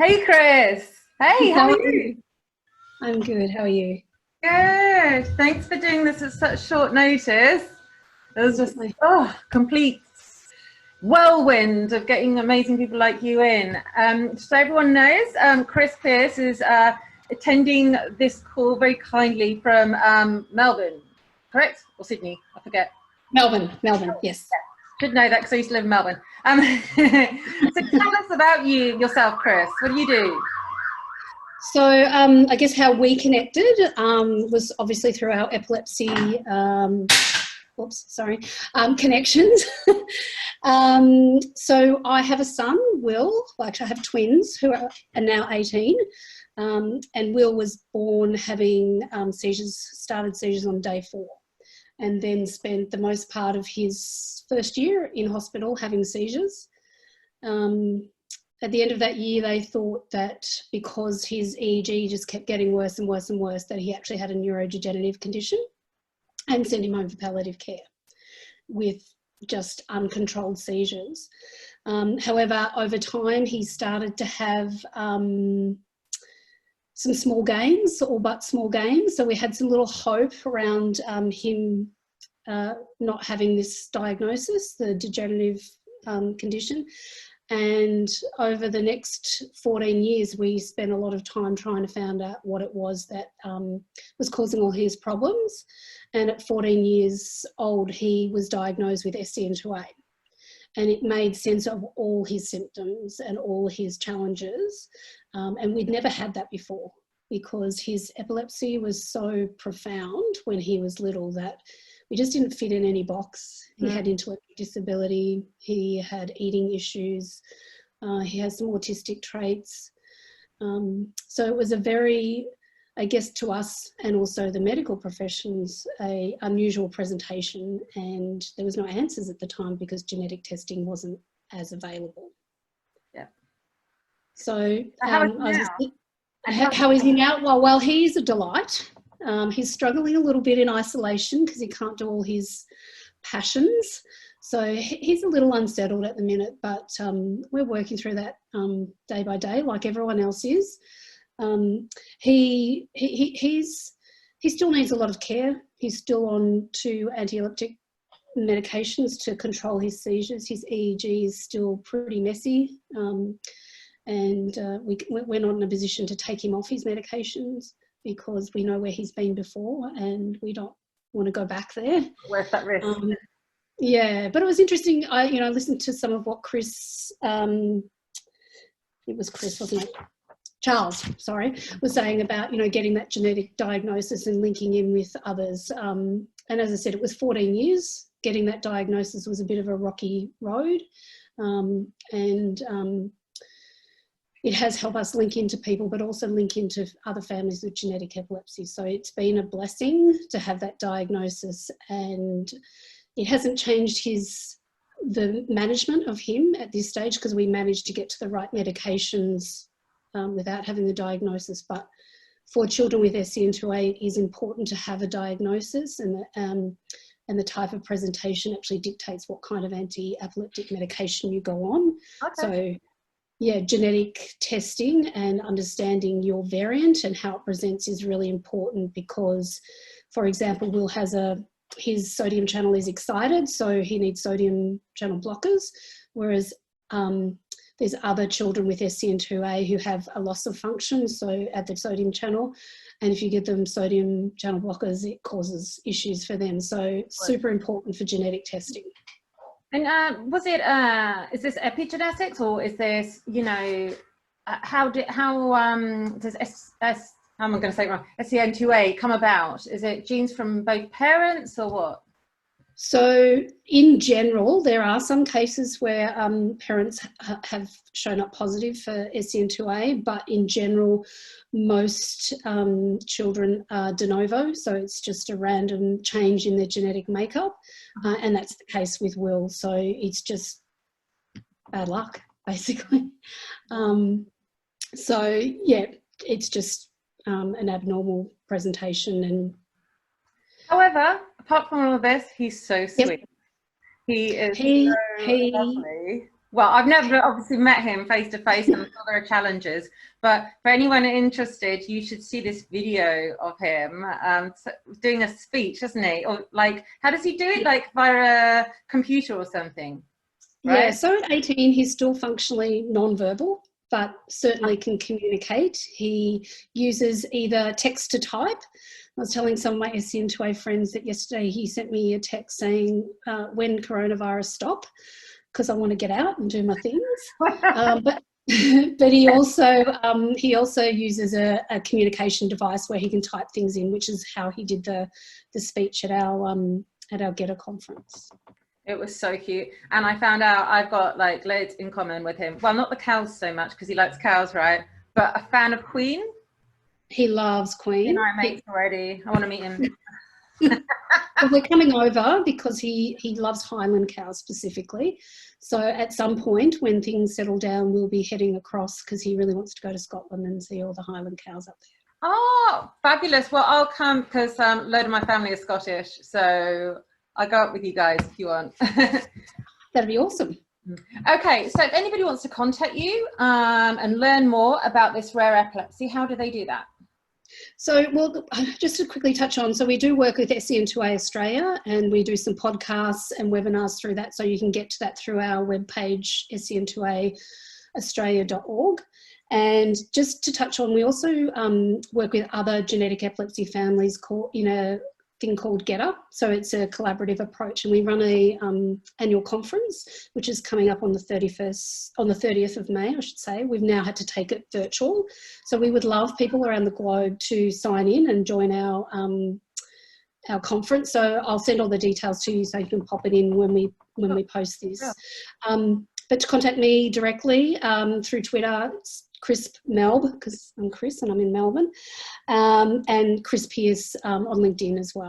Hey, Chris. Hey, how How are are you? you? I'm good. How are you? Good. Thanks for doing this at such short notice. It was just, Definitely. complete whirlwind of getting amazing people like you in. So everyone knows, Chris Pierce is attending this call very kindly from Melbourne, correct? Or Sydney, I forget. Melbourne, yes. Should know that because I used to live in Melbourne. So tell us about yourself, Chris. What do you do? So I guess how we connected was obviously through our epilepsy, connections. So I have a son, Will. Well, actually, I have twins who are now 18. And Will was born having started seizures on day 4, and then spent the most part of his first year in hospital having seizures. At the end of that year, they thought that because his EEG just kept getting worse and worse and worse, that he actually had a neurodegenerative condition, and sent him home for palliative care with just uncontrolled seizures. However, over time, he started to have some small gains, all but small gains. So we had some little hope around him not having this diagnosis, the degenerative condition. And over the next 14 years, we spent a lot of time trying to find out what it was that was causing all his problems. And at 14 years old, he was diagnosed with SCN2A. And it made sense of all his symptoms and all his challenges. And we'd never had that before, because his epilepsy was so profound when he was little that we just didn't fit in any box. He had intellectual disability, he had eating issues, he has some autistic traits. So it was a very, I guess to us and also the medical professions, a unusual presentation, and there was no answers at the time because genetic testing wasn't as available. Yeah. So How is he now? how is he now? Well, he's a delight. He's struggling a little bit in isolation because he can't do all his passions. So he's a little unsettled at the minute, but we're working through that day by day, like everyone else is. He still needs a lot of care. He's still on 2 anti-epileptic medications to control his seizures. His EEG is still pretty messy, and we're not in a position to take him off his medications because we know where he's been before and we don't want to go back there. Worth that risk. Yeah, but it was interesting. I listened to some of what Chris, it was Chris, wasn't it? Charles, sorry, was saying about, getting that genetic diagnosis and linking in with others. And as I said, it was 14 years. Getting that diagnosis was a bit of a rocky road. It has helped us link into people, but also link into other families with genetic epilepsy. So it's been a blessing to have that diagnosis, and it hasn't changed the management of him at this stage because we managed to get to the right medications without having the diagnosis. But for children with SCN2A, it is important to have a diagnosis, and the type of presentation actually dictates what kind of anti-epileptic medication you go on. Okay. So, yeah, genetic testing and understanding your variant and how it presents is really important because, for example, Will has his sodium channel is excited, so he needs sodium channel blockers, whereas there's other children with SCN2A who have a loss of function, so at the sodium channel, and if you give them sodium channel blockers, it causes issues for them. So super important for genetic testing. And is this epigenetics, or is this, how does how am I going to say it wrong, SCN2A come about? Is it genes from both parents or what? So in general, there are some cases where parents have shown up positive for SCN2A, but in general, most children are de novo, so it's just a random change in their genetic makeup, and that's the case with Will. So it's just bad luck, basically. So yeah, it's just an abnormal presentation. And however, apart from all of this, he's so sweet. He is so lovely. Well, I've never obviously met him face to face, and I'm sure there are challenges. But for anyone interested, you should see this video of him doing a speech, doesn't he? Or like, how does he do it? Like via a computer or something? Right? Yeah, so at 18, he's still functionally non-verbal, but certainly can communicate. He uses either text to type. I was telling some of my SCN2A friends that yesterday he sent me a text saying, when coronavirus stop, because I want to get out and do my things. But he also uses a communication device where he can type things in, which is how he did the speech at our GETA conference. It was so cute. And I found out I've got like loads in common with him. Well, not the cows so much because he likes cows, right? But a fan of Queen. He loves Queen. You know, our mates already. I want to meet him. Well, we're coming over because he loves Highland cows specifically. So at some point when things settle down, we'll be heading across because he really wants to go to Scotland and see all the Highland cows up there. Oh, fabulous. Well, I'll come because a load of my family is Scottish. So I'll go up with you guys if you want. That'd be awesome. Okay, so if anybody wants to contact you and learn more about this rare epilepsy, how do they do that? So, well, just to quickly touch on, so we do work with SCN2A Australia and we do some podcasts and webinars through that. So you can get to that through our webpage, scn2aaustralia.org. And just to touch on, we also work with other genetic epilepsy families in a thing called GETA. So it's a collaborative approach, and we run a annual conference, which is coming up on the 30th of May, I should say. We've now had to take it virtual. So we would love people around the globe to sign in and join our conference. So I'll send all the details to you so you can pop it in when we post this. Yeah. But to contact me directly through Twitter, it's Crisp Melb, because I'm Chris and I'm in Melbourne, and Chris Pierce on LinkedIn as well.